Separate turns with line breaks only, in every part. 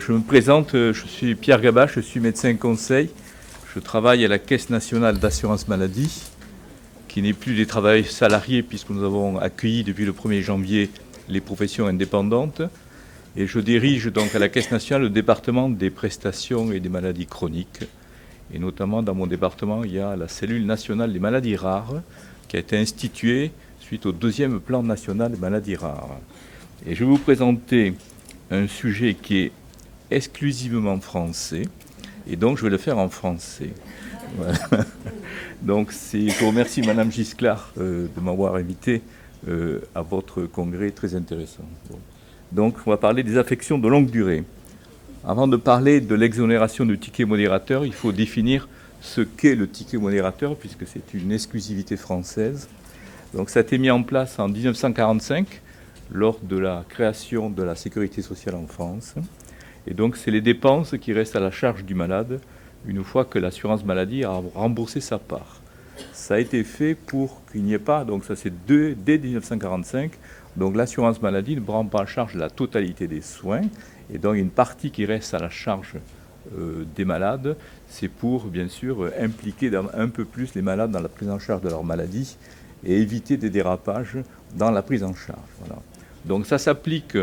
Je me présente, je suis Pierre Gabat, je suis médecin conseil. Je travaille à la Caisse nationale d'assurance maladie, qui n'est plus des travailleurs salariés puisque nous avons accueilli depuis le 1er janvier les professions indépendantes. Et je dirige donc à la Caisse nationale le département des prestations et des maladies chroniques. Et notamment dans mon département, il y a la cellule nationale des maladies rares qui a été instituée suite au 2e plan national des maladies rares. Et je vais vous présenter un sujet qui est exclusivement français, et donc je vais le faire en français. Voilà. Donc je vous remercie Madame Gisclard de m'avoir invité à votre congrès très intéressant. Bon. Donc on va parler des affections de longue durée. Avant de parler de l'exonération du ticket modérateur, il faut définir ce qu'est le ticket modérateur, puisque c'est une exclusivité française. Donc ça a été mis en place en 1945, lors de la création de la sécurité sociale en France. Et donc, c'est les dépenses qui restent à la charge du malade une fois que l'assurance maladie a remboursé sa part. Ça a été fait pour qu'il n'y ait pas, donc ça c'est dès 1945, donc l'assurance maladie ne prend pas en charge la totalité des soins, et donc une partie qui reste à la charge des malades, c'est pour bien sûr impliquer un peu plus les malades dans la prise en charge de leur maladie et éviter des dérapages dans la prise en charge. Voilà. Donc ça s'applique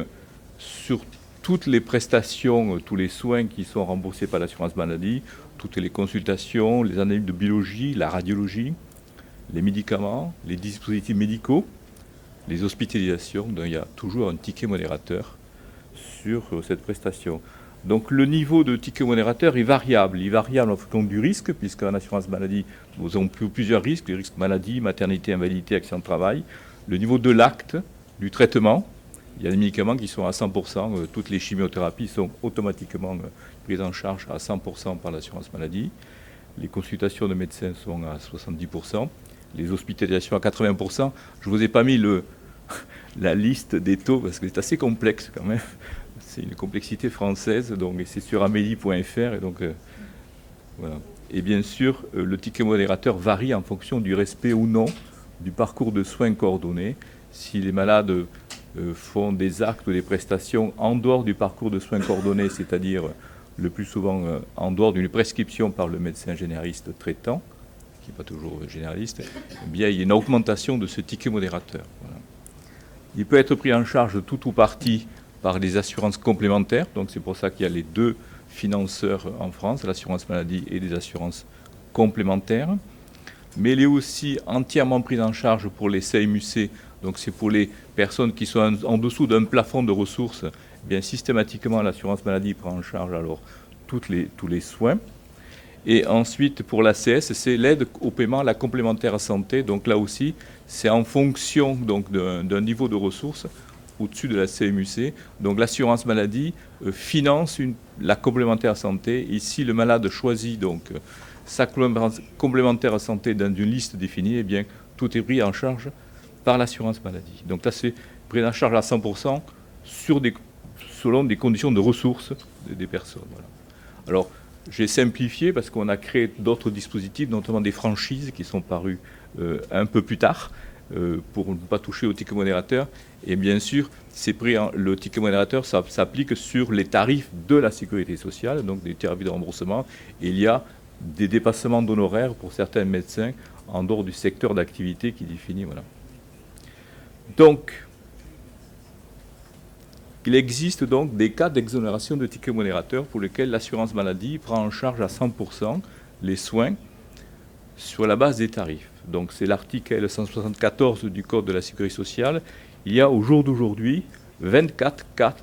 sur toutes les prestations, tous les soins qui sont remboursés par l'assurance maladie, toutes les consultations, les analyses de biologie, la radiologie, les médicaments, les dispositifs médicaux, les hospitalisations. Donc il y a toujours un ticket modérateur sur cette prestation. Donc le niveau de ticket modérateur est variable. Il est variable en fonction du risque, puisqu'en assurance maladie, nous avons plusieurs risques, les risques maladie, maternité, invalidité, accident de travail, le niveau de l'acte, du traitement. Il y a des médicaments qui sont à 100%, toutes les chimiothérapies sont automatiquement prises en charge à 100% par l'assurance maladie. Les consultations de médecins sont à 70%, les hospitalisations à 80%. Je ne vous ai pas mis la liste des taux parce que c'est assez complexe quand même. C'est une complexité française, donc c'est sur amélie.fr. Et donc, voilà. Et bien sûr, le ticket modérateur varie en fonction du respect ou non du parcours de soins coordonnés. Si les malades font des actes ou des prestations en dehors du parcours de soins coordonnés, c'est-à-dire le plus souvent en dehors d'une prescription par le médecin généraliste traitant, qui n'est pas toujours généraliste, eh bien, il y a une augmentation de ce ticket modérateur. Voilà. Il peut être pris en charge tout ou partie par les assurances complémentaires, donc c'est pour ça qu'il y a les deux financeurs en France, l'assurance maladie et les assurances complémentaires. Mais il est aussi entièrement pris en charge pour les CMUC, donc c'est pour les personnes qui sont en dessous d'un plafond de ressources. Eh bien systématiquement, l'assurance maladie prend en charge alors tous les soins. Et ensuite, pour l'ACS, c'est l'aide au paiement à la complémentaire santé. Donc là aussi, c'est en fonction donc, d'un niveau de ressources au-dessus de la CMUC. Donc l'assurance maladie finance la complémentaire santé. Ici, le malade choisit donc sa complémentaire santé dans une liste définie. Eh bien, tout est pris en charge par l'assurance maladie. Donc là, c'est pris en charge à 100% selon des conditions de ressources des personnes. Voilà. Alors, j'ai simplifié parce qu'on a créé d'autres dispositifs, notamment des franchises qui sont parues un peu plus tard pour ne pas toucher au ticket modérateur. Et bien sûr, le ticket modérateur s'applique sur les tarifs de la sécurité sociale, donc des tarifs de remboursement. Et il y a des dépassements d'honoraires pour certains médecins en dehors du secteur d'activité qui définit. Voilà. Donc, il existe donc des cas d'exonération de ticket modérateur pour lesquels l'assurance maladie prend en charge à 100% les soins sur la base des tarifs. Donc c'est l'article L174 du Code de la sécurité sociale. Il y a au jour d'aujourd'hui 24 cas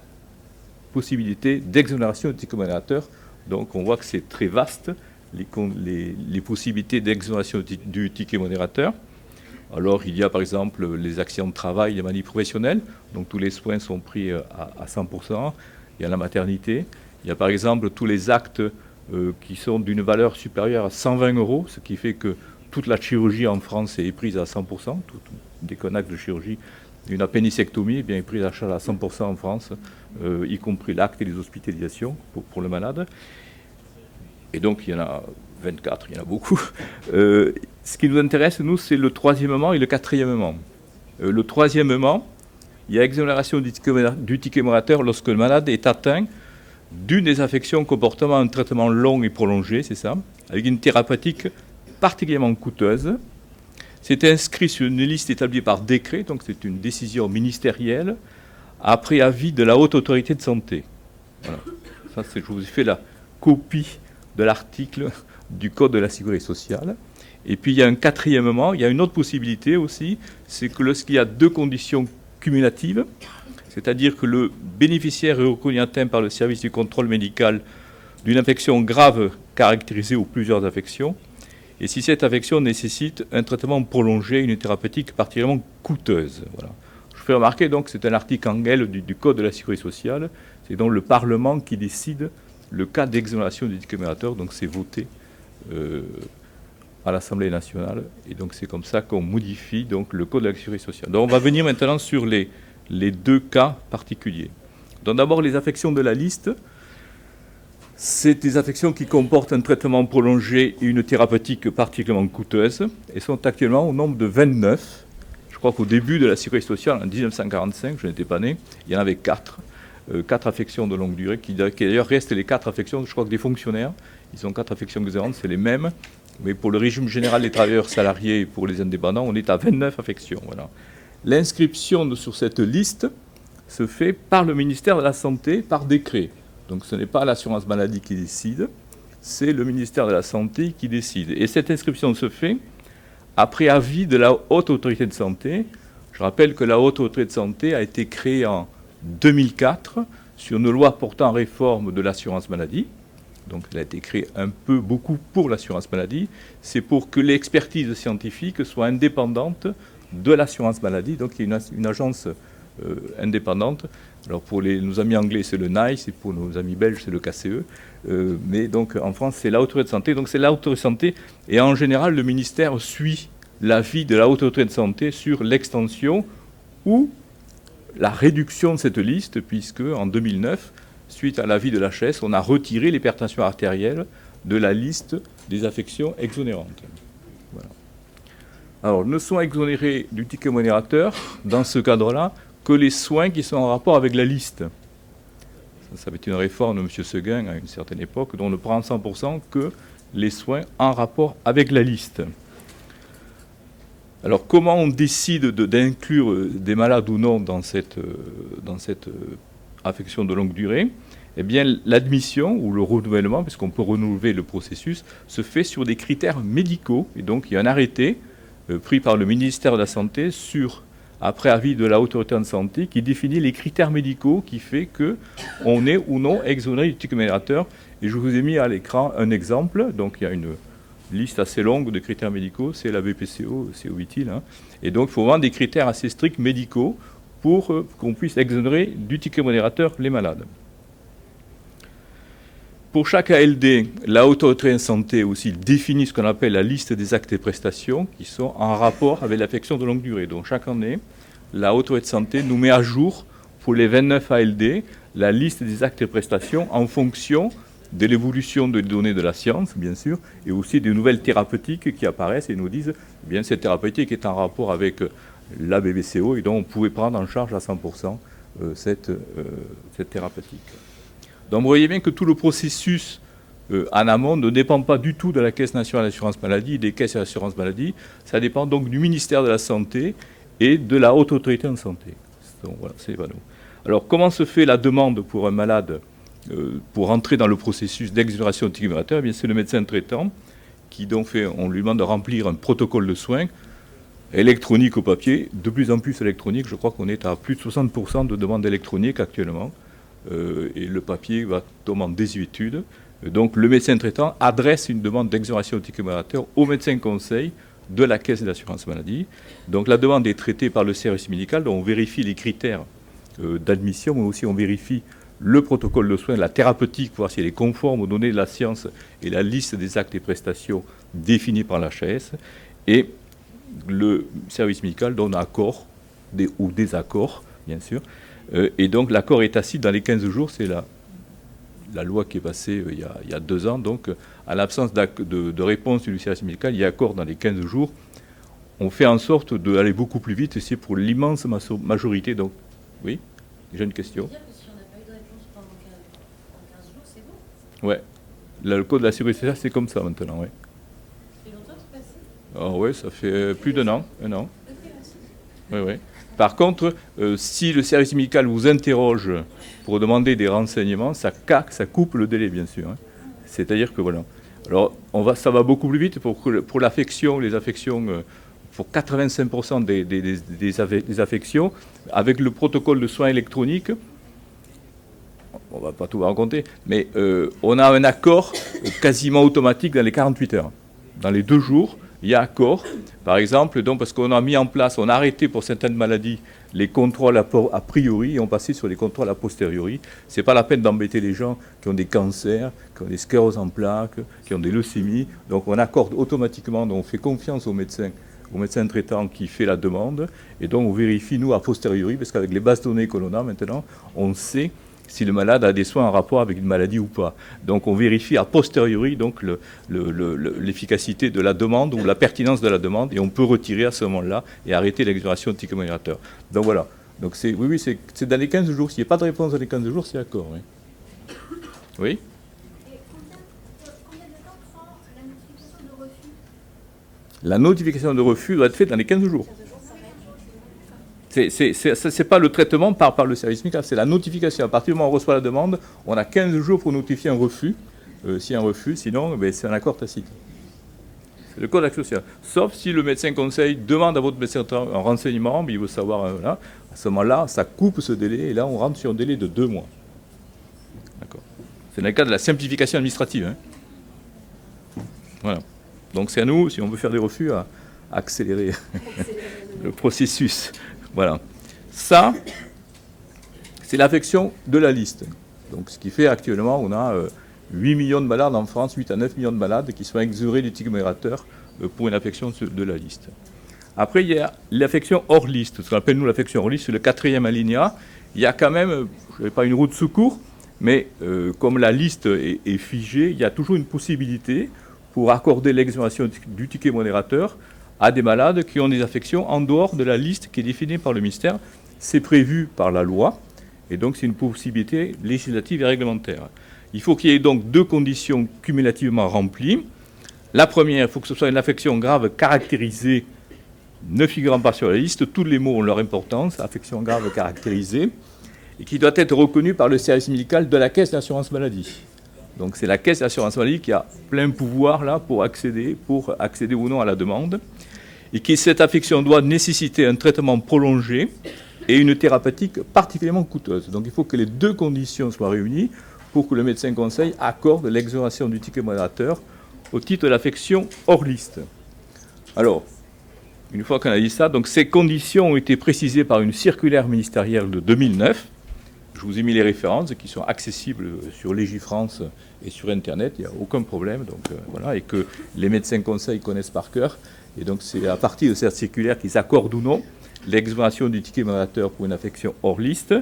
possibilités d'exonération de ticket modérateur. Donc on voit que c'est très vaste, les possibilités d'exonération du ticket modérateur. Alors, il y a par exemple les accidents de travail, les maladies professionnelles, donc tous les soins sont pris à 100%. Il y a la maternité. Il y a par exemple tous les actes qui sont d'une valeur supérieure à 120 €, ce qui fait que toute la chirurgie en France est prise à 100%. Dès qu'un acte de chirurgie, une appendicectomie est prise à charge à 100% en France, y compris l'acte et les hospitalisations pour le malade. Et donc, il y en a 24, il y en a beaucoup. Ce qui nous intéresse, nous, c'est le troisièmement et le quatrièmement. Le troisièmement, il y a exonération du ticket modérateur lorsque le malade est atteint d'une des affections comportant un traitement long et prolongé, c'est ça, avec une thérapeutique particulièrement coûteuse. C'est inscrit sur une liste établie par décret, donc c'est une décision ministérielle, après avis de la Haute Autorité de Santé. Voilà. Ça, je vous ai fait la copie de l'article du Code de la Sécurité sociale. Et puis il y a un quatrièmement, il y a une autre possibilité aussi, c'est que lorsqu'il y a deux conditions cumulatives, c'est-à-dire que le bénéficiaire est reconnu atteint par le service du contrôle médical d'une affection grave caractérisée ou plusieurs affections, et si cette affection nécessite un traitement prolongé, une thérapeutique particulièrement coûteuse. Voilà. Je fais remarquer donc que c'est un article en L du Code de la Sécurité sociale, c'est donc le Parlement qui décide le cas d'exonération du ticket modérateur, donc c'est voté à l'Assemblée nationale, et donc c'est comme ça qu'on modifie donc, le Code de la Sécurité sociale. Donc on va venir maintenant sur les deux cas particuliers. Donc d'abord les affections de la liste. C'est des affections qui comportent un traitement prolongé et une thérapeutique particulièrement coûteuse et sont actuellement au nombre de 29. Je crois qu'au début de la Sécurité sociale, en 1945, je n'étais pas né, il y en avait 4. 4 affections de longue durée, qui d'ailleurs restent les 4 affections, je crois que des fonctionnaires, ils ont 4 affections exonérantes, c'est les mêmes, mais pour le régime général des travailleurs salariés et pour les indépendants, on est à 29 affections. Voilà. L'inscription sur cette liste se fait par le ministère de la Santé, par décret. Donc ce n'est pas l'assurance maladie qui décide, c'est le ministère de la Santé qui décide. Et cette inscription se fait après avis de la Haute Autorité de Santé. Je rappelle que la Haute Autorité de Santé a été créée en 2004 sur une loi portant réforme de l'assurance maladie. Donc elle a été créée beaucoup pour l'assurance maladie. C'est pour que l'expertise scientifique soit indépendante de l'assurance maladie. Donc il y a une agence indépendante. Alors pour nos amis anglais, c'est le NICE, et pour nos amis belges, c'est le KCE. Mais donc en France, c'est la Haute Autorité de Santé. Donc c'est la Haute Autorité de Santé. Et en général, le ministère suit l'avis de la Haute Autorité de Santé sur l'extension ou la réduction de cette liste, puisque en 2009, suite à l'avis de l'HS, on a retiré l'hypertension artérielle de la liste des affections exonérantes. Voilà. Alors, ne sont exonérés du ticket modérateur, dans ce cadre-là, que les soins qui sont en rapport avec la liste. Ça avait été une réforme de M. Seguin à une certaine époque, dont on ne prend 100% que les soins en rapport avec la liste. Alors, comment on décide d'inclure des malades ou non dans cette affection de longue durée? Eh bien, l'admission ou le renouvellement, puisqu'on peut renouveler le processus, se fait sur des critères médicaux. Et donc, il y a un arrêté pris par le ministère de la Santé après avis de la Haute Autorité de Santé, qui définit les critères médicaux qui fait qu'on est ou non exonéré du ticket modérateur. Et je vous ai mis à l'écran un exemple. Donc, il y a une liste assez longue de critères médicaux, c'est la BPCO, c'est utile. Hein. Et donc, il faut vraiment des critères assez stricts médicaux pour qu'on puisse exonérer du ticket modérateur les malades. Pour chaque ALD, la Haute Autorité de Santé aussi définit ce qu'on appelle la liste des actes et prestations qui sont en rapport avec l'affection de longue durée. Donc chaque année, la Haute Autorité de Santé nous met à jour pour les 29 ALD la liste des actes et prestations en fonction de l'évolution des données de la science, bien sûr, et aussi des nouvelles thérapeutiques qui apparaissent et nous disent eh bien cette thérapeutique est en rapport avec la BBCO et donc on pouvait prendre en charge à 100% cette thérapeutique. Donc vous voyez bien que tout le processus en amont ne dépend pas du tout de la Caisse nationale d'assurance maladie, des caisses d'assurance maladie, ça dépend donc du ministère de la Santé et de la Haute Autorité de Santé. Donc voilà, c'est pas nous. Alors comment se fait la demande pour un malade pour entrer dans le processus d'exonération de ticket modérateur? Eh bien, c'est le médecin traitant qui donc on lui demande de remplir un protocole de soins électronique au papier, de plus en plus électronique. Je crois qu'on est à plus de 60% de demandes électroniques actuellement. Et le papier va tomber en désuétude. Donc le médecin traitant adresse une demande d'exonération de ticket modérateur au médecin conseil de la Caisse d'assurance maladie. Donc la demande est traitée par le service médical, dont on vérifie les critères d'admission, mais aussi on vérifie le protocole de soins, la thérapeutique, pour voir si elle est conforme aux données de la science et la liste des actes et prestations définis par l'HAS. Et le service médical donne accord ou désaccord, bien sûr. Et donc l'accord est tacite dans les 15 jours, c'est la loi qui est passée il y a 2 ans. Donc à l'absence de réponse du service médical, il y a accord dans les 15 jours. On fait en sorte d'aller beaucoup plus vite et c'est pour l'immense majorité. Donc, oui, j'ai une question. Ouais. Là, le code de la sécurité sociale, c'est comme ça maintenant, ouais.
Et longtemps tu passes?
Ah oui, ça fait plus d'un an, un an. Oui, oui. Par contre, si le service médical vous interroge pour demander des renseignements, ça coupe le délai, bien sûr. Hein. C'est-à-dire que voilà. Alors, ça va beaucoup plus vite pour l'affection, les affections, pour 85% des affections, avec le protocole de soins électroniques. On ne va pas tout raconter, mais on a un accord quasiment automatique dans les 48 heures. Dans les 2 jours, il y a accord. Par exemple, donc, parce qu'on a mis en place, on a arrêté pour certaines maladies les contrôles a priori et on passait sur les contrôles a posteriori. Ce n'est pas la peine d'embêter les gens qui ont des cancers, qui ont des scléroses en plaques, qui ont des leucémies. Donc on accorde automatiquement, donc on fait confiance au médecin traitant qui fait la demande, et donc on vérifie, nous, a posteriori, parce qu'avec les bases de données que l'on a maintenant, on sait si le malade a des soins en rapport avec une maladie ou pas. Donc on vérifie a posteriori donc l'efficacité de la demande ou la pertinence de la demande, et on peut retirer à ce moment-là et arrêter l'exonération de ticket modérateur. Donc voilà. Donc oui, c'est dans les 15 jours. S'il n'y a pas de réponse dans les 15 jours, c'est d'accord. Oui. Oui.
Et combien de temps prend la notification de refus?
La notification de refus doit être faite dans les 15 jours. Ce n'est pas le traitement par le service médical, c'est la notification. À partir du moment où on reçoit la demande, on a 15 jours pour notifier un refus. S'il y a un refus, sinon, c'est un accord tacite. C'est le code d'action sociale. Sauf si le médecin conseil demande à votre médecin un renseignement, mais il veut savoir, voilà, à ce moment-là, ça coupe ce délai, et là, on rentre sur un délai de 2 mois. D'accord. C'est dans le cadre de la simplification administrative. Hein. Voilà. Donc c'est à nous, si on veut faire des refus, à accélérer le processus. Voilà. Ça, c'est l'affection de la liste. Donc, ce qui fait actuellement, on a 8 millions de malades en France, 8 à 9 millions de malades qui sont exonérés du ticket modérateur pour une affection de la liste. Après, il y a l'affection hors liste, ce qu'on appelle nous l'affection hors liste, c'est le 4e alinéa. Il y a quand même, je n'avais pas une roue de secours, mais comme la liste est figée, il y a toujours une possibilité pour accorder l'exonération du ticket modérateur à des malades qui ont des affections en dehors de la liste qui est définie par le ministère. C'est prévu par la loi, et donc c'est une possibilité législative et réglementaire. Il faut qu'il y ait donc 2 conditions cumulativement remplies. La première, il faut que ce soit une affection grave caractérisée, ne figurant pas sur la liste. Tous les mots ont leur importance, affection grave caractérisée, et qui doit être reconnue par le service médical de la Caisse d'assurance maladie. Donc c'est la Caisse d'assurance maladie qui a plein pouvoir là pour accéder ou non à la demande, et que cette affection doit nécessiter un traitement prolongé et une thérapeutique particulièrement coûteuse. Donc il faut que les 2 conditions soient réunies pour que le médecin conseil accorde l'exonération du ticket modérateur au titre de l'affection hors liste. Alors, une fois qu'on a dit ça, donc ces conditions ont été précisées par une circulaire ministérielle de 2009. Je vous ai mis les références qui sont accessibles sur Légifrance et sur Internet, il n'y a aucun problème. Donc, voilà, et que les médecins conseils connaissent par cœur. Et donc c'est à partir de cette circulaire qu'ils accordent ou non l'exonération du ticket modérateur pour une affection hors liste.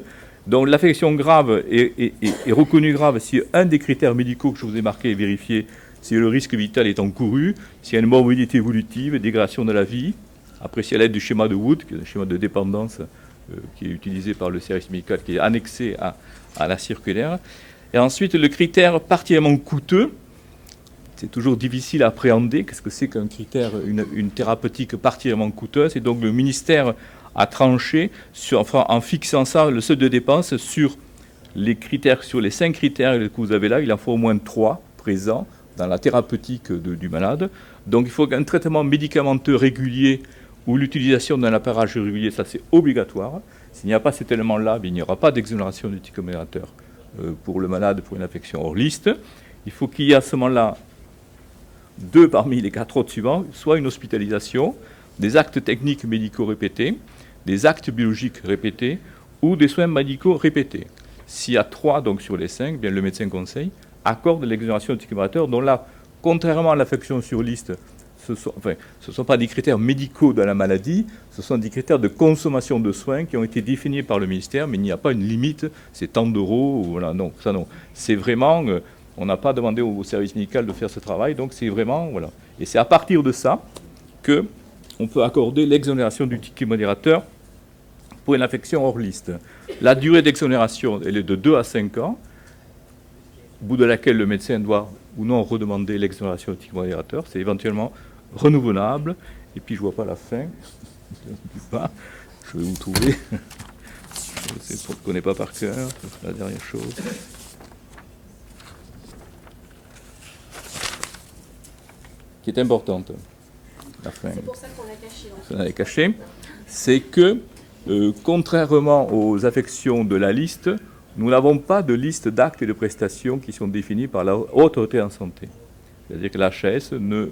Donc l'affection grave est reconnue grave si un des critères médicaux que je vous ai marqué est vérifié, si le risque vital est encouru, s'il y a une morbidité évolutive, dégradation de la vie, appréciée à l'aide du schéma de Wood, qui est un schéma de dépendance qui est utilisé par le service médical, qui est annexé à la circulaire. Et ensuite, le critère particulièrement coûteux, c'est toujours difficile à appréhender. Qu'est-ce que c'est qu'un critère, une thérapeutique particulièrement coûteuse? Et donc le ministère a tranché en fixant ça, le seuil de dépense, sur les critères, sur les 5 critères que vous avez là. Il en faut au moins 3 présents dans la thérapeutique du malade. Donc il faut qu'un traitement médicamenteux régulier ou l'utilisation d'un appareillage régulier, ça c'est obligatoire. S'il n'y a pas cet élément-là, il n'y aura pas d'exonération du ticket modérateur pour le malade pour une affection hors liste. Il faut qu'il y ait à ce moment-là 2 parmi les 4 autres suivants, soit une hospitalisation, des actes techniques médicaux répétés, des actes biologiques répétés ou des soins médicaux répétés. S'il y a 3 donc sur les 5, bien, le médecin conseil accorde l'exonération du ticket modérateur, dont là, contrairement à l'affection sur liste, ce ne sont pas des critères médicaux de la maladie, ce sont des critères de consommation de soins qui ont été définis par le ministère, mais il n'y a pas une limite, c'est tant d'euros, voilà, non, ça non. C'est vraiment, on n'a pas demandé au service médical de faire ce travail, donc c'est vraiment, voilà. Et c'est à partir de ça qu'on peut accorder l'exonération du ticket modérateur pour une affection hors liste. La durée d'exonération, elle est de 2 à 5 ans. au bout de laquelle le médecin doit ou non redemander l'exonération du ticket modérateur. C'est éventuellement renouvelable. Et puis je ne vois pas la fin. Je vais vous trouver. Je ne connais pas par cœur. C'est la dernière chose. Qui est importante. La fin.
C'est pour ça qu'on l'a caché.
On l'a caché. C'est que, contrairement aux affections de la liste, nous n'avons pas de liste d'actes et de prestations qui sont définis par la Haute Autorité en Santé. C'est-à-dire que l'HAS ne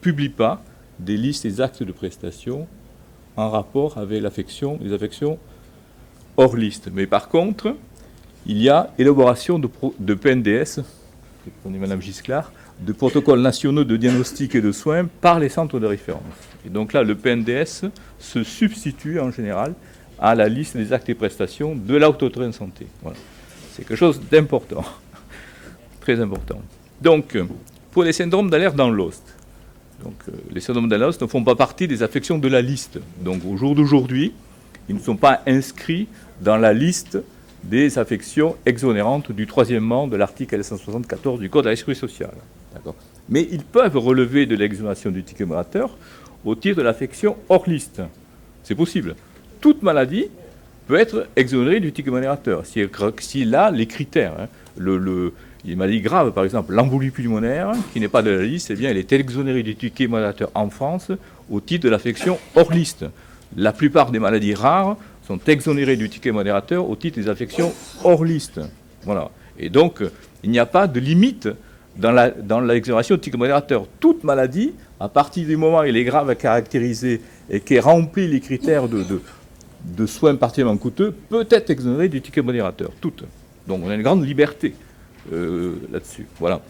publie pas des listes des actes de prestations en rapport avec les affections hors liste. Mais par contre, il y a élaboration de PNDS, on est Madame Gisclard, de protocoles nationaux de diagnostic et de soins par les centres de référence. Et donc là, le PNDS se substitue en général à la liste des actes et prestations de la Haute Autorité en Santé. Voilà. C'est quelque chose d'important, très important. Donc, pour les syndromes d'alerte dans l'os, les syndromes d'alerte ne font pas partie des affections de la liste. Donc, au jour d'aujourd'hui, ils ne sont pas inscrits dans la liste des affections exonérantes du 3e de l'article L174 du Code de la sécurité sociale. Mais ils peuvent relever de l'exonération du ticket modérateur au titre de l'affection hors liste. C'est possible. Toute maladie peut être exonérée du ticket modérateur s'il a les critères. Les maladies graves, par exemple, l'embolie pulmonaire, qui n'est pas de la liste, eh bien, elle est exonérée du ticket modérateur en France au titre de l'affection hors liste. La plupart des maladies rares sont exonérées du ticket modérateur au titre des affections hors liste. Voilà. Et donc, il n'y a pas de limite dans l'exonération du ticket modérateur. Toute maladie, à partir du moment où elle est grave à caractériser et qui remplit les critères de soins particulièrement coûteux, peut être exonérée du ticket modérateur. Toute. Donc, on a une grande liberté là-dessus. Voilà.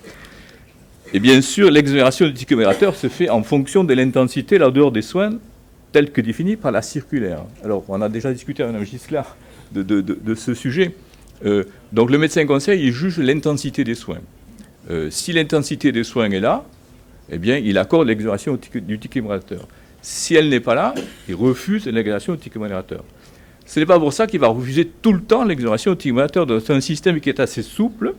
Et bien sûr, l'exonération du ticket modérateur se fait en fonction de l'intensité, la dehors des soins, telle que définie par la circulaire. Alors, on a déjà discuté avec Mme Gisclard de ce sujet. Donc, le médecin conseil, il juge l'intensité des soins. Si l'intensité des soins est là, eh bien, il accorde l'exonération du ticket modérateur. Si elle n'est pas là, il refuse l'exonération du ticket modérateur. Ce n'est pas pour ça qu'il va refuser tout le temps l'exonération du ticket modérateur. C'est un système qui est assez souple,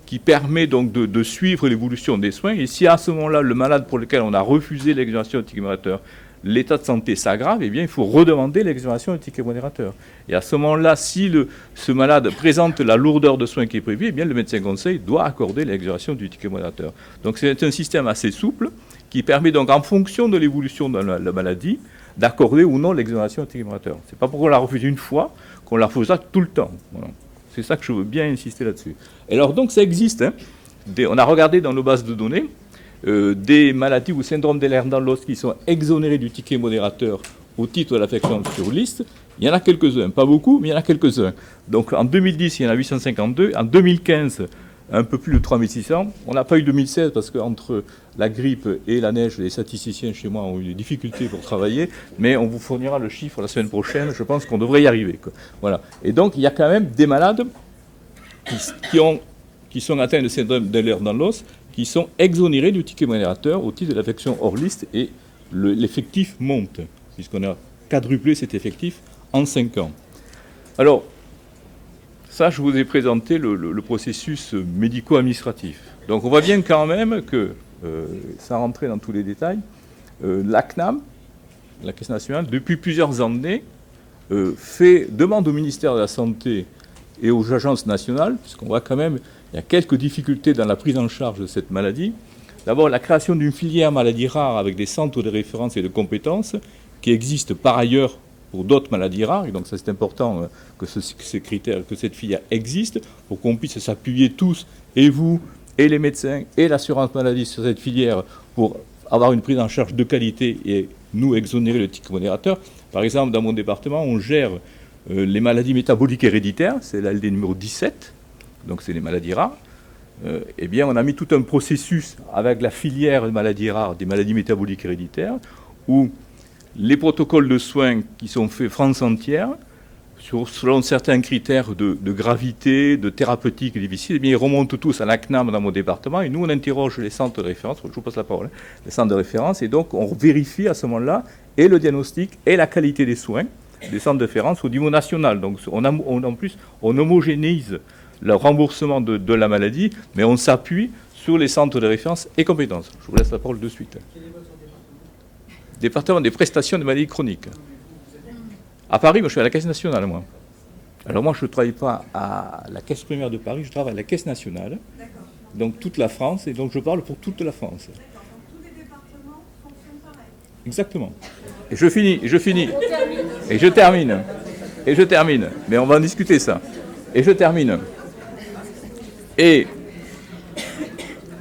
qui permet donc de suivre l'évolution des soins. Et si à ce moment-là, le malade pour lequel on a refusé l'exonération du ticket modérateur, l'état de santé s'aggrave, eh bien, il faut redemander l'exonération du ticket modérateur. Et à ce moment-là, si ce malade présente la lourdeur de soins qui est prévue, eh bien, le médecin conseil doit accorder l'exonération du ticket modérateur. Donc, c'est un système assez souple qui permet donc, en fonction de l'évolution de la maladie, d'accorder ou non l'exonération du ticket modérateur. Ce n'est pas pour qu'on la refuse une fois qu'on la refusera tout le temps. Voilà. C'est ça que je veux bien insister là-dessus. Et alors, donc, ça existe. Hein. On a regardé dans nos bases de données des maladies ou syndromes d'alerte dans l'os qui sont exonérés du ticket modérateur au titre de l'affection sur liste. Il y en a quelques-uns, pas beaucoup, mais il y en a quelques-uns. Donc en 2010, il y en a 852. En 2015, un peu plus de 3600. On n'a pas eu 2016 parce qu'entre la grippe et la neige, les statisticiens chez moi ont eu des difficultés pour travailler, mais on vous fournira le chiffre la semaine prochaine. Je pense qu'on devrait y arriver. Voilà. Et donc, il y a quand même des malades qui sont atteints de syndrome d'alerte dans l'os, qui sont exonérés du ticket modérateur au titre de l'affection hors liste, et l'effectif monte, puisqu'on a quadruplé cet effectif en 5 ans. Alors, ça, je vous ai présenté le processus médico-administratif. Donc, on voit bien quand même que, sans rentrer dans tous les détails, la CNAM, la Caisse nationale, depuis plusieurs années, demande au ministère de la Santé et aux agences nationales, puisqu'on voit quand même il y a quelques difficultés dans la prise en charge de cette maladie. D'abord, la création d'une filière maladies rares avec des centres de référence et de compétences qui existent par ailleurs pour d'autres maladies rares. Et donc, ça, c'est important que ces critères, que cette filière existe pour qu'on puisse s'appuyer tous, et vous, et les médecins, et l'assurance maladie sur cette filière pour avoir une prise en charge de qualité et nous exonérer le ticket modérateur. Par exemple, dans mon département, on gère les maladies métaboliques héréditaires, c'est l'ALD numéro 17. Donc c'est les maladies rares, eh bien on a mis tout un processus avec la filière de maladies rares, des maladies métaboliques héréditaires, où les protocoles de soins qui sont faits France entière, selon certains critères de gravité, de thérapeutique difficile, eh bien ils remontent tous à la CNAM dans mon département, et nous on interroge les centres de référence, je vous passe la parole, les centres de référence, et donc on vérifie à ce moment-là et le diagnostic et la qualité des soins des centres de référence au niveau national. Donc en plus, on homogénéise le remboursement de la maladie, mais on s'appuie sur les centres de référence et compétences. Je vous laisse la parole de suite.
Quel est votre département?
Département des prestations de maladies chroniques. À Paris, moi je suis à la Caisse nationale, moi. Alors moi je ne travaille pas à la Caisse primaire de Paris, je travaille à la Caisse nationale. Donc toute la France, et donc je parle pour toute la France.
D'accord, donc tous les départements fonctionnent pareil.
Exactement. Et je termine. Mais on va en discuter ça. Et je termine. Et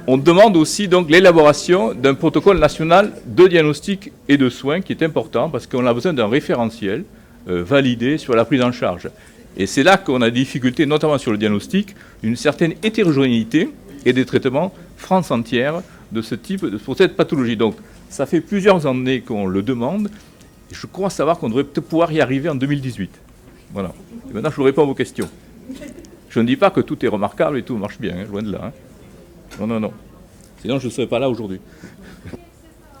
on demande aussi donc l'élaboration d'un protocole national de diagnostic et de soins qui est important parce qu'on a besoin d'un référentiel validé sur la prise en charge. Et c'est là qu'on a des difficultés, notamment sur le diagnostic, une certaine hétérogénéité et des traitements France entière de ce type, pour cette pathologie. Donc, ça fait plusieurs années qu'on le demande, et je crois savoir qu'on devrait peut-être pouvoir y arriver en 2018. Voilà. Et maintenant, je vous réponds à vos questions. Je ne dis pas que tout est remarquable et tout marche bien, hein, loin de là. Hein. Non. Sinon, je ne serais pas là aujourd'hui.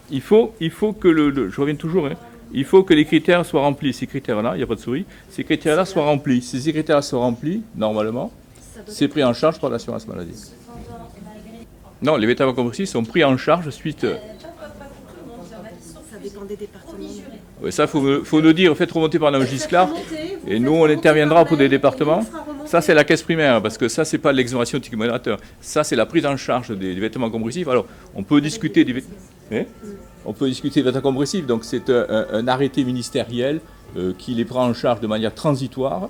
Il faut que je reviens toujours, hein, il faut que les critères soient remplis. Ces critères-là, il n'y a pas de souris, ces critères-là soient remplis. Si ces critères sont remplis, normalement, c'est pris en charge par l'assurance maladie. Non, les médicaments compressifs sont pris en charge suite.
Ça dépend des départements.
Oui, ça, faut nous dire, faites remonter par la Gisclar, et nous, on interviendra pour des départements. Ça, c'est la caisse primaire, parce que ça, c'est pas l'exonération de ticket modérateur. Ça, c'est la prise en charge des vêtements compressifs. Alors, on peut discuter des vêtements compressifs. Donc, c'est un arrêté ministériel qui les prend en charge de manière transitoire.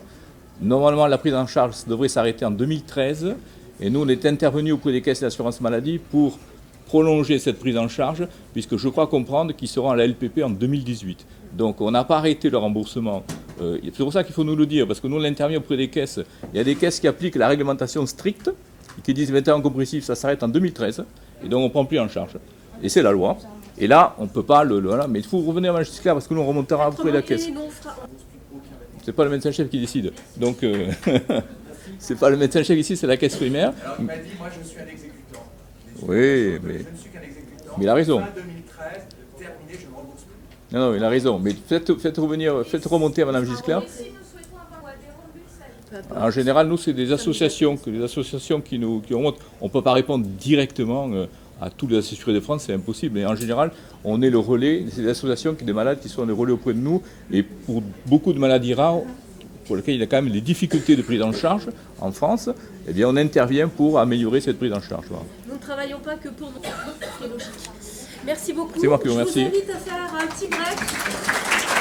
Normalement, la prise en charge devrait s'arrêter en 2013. Et nous, on est intervenu auprès des caisses d'assurance maladie pour prolonger cette prise en charge, puisque je crois comprendre qu'ils seront à la LPP en 2018. Donc on n'a pas arrêté le remboursement. C'est pour ça qu'il faut nous le dire, parce que nous, on intervient auprès des caisses. Il y a des caisses qui appliquent la réglementation stricte, qui disent vêtements compressifs, ça s'arrête en 2013, et donc on ne prend plus en charge. Et c'est la loi. Et là, on ne peut pas voilà, mais il faut revenir à Magisclar, parce que nous, on remontera auprès de la caisse. C'est pas le médecin-chef qui décide. Donc, c'est pas le médecin-chef ici, c'est la caisse primaire.
Alors il m'a dit, moi je suis un exécutant.
Oui,
Je
mais
ne suis qu'un exécutant.
il a raison.
Fin 2013, terminé, je ne rembourse plus.
Non, il a raison. Mais faites remonter à Mme Gisclar.
Si nous souhaitons avoir des remboursages.
En général, nous, c'est des associations qui remontent. On ne peut pas répondre directement à tous les assurés de France, c'est impossible. Et en général, on est le relais, c'est des associations des malades qui sont le relais auprès de nous. Et pour beaucoup de maladies rares, pour lesquelles il y a quand même des difficultés de prise en charge en France, eh bien, on intervient pour améliorer cette prise en charge. Voilà.
Nous ne travaillons pas que pour nous. C'est logique. Merci beaucoup.
C'est moi qui vous remercie.
Je vous invite à faire un petit break.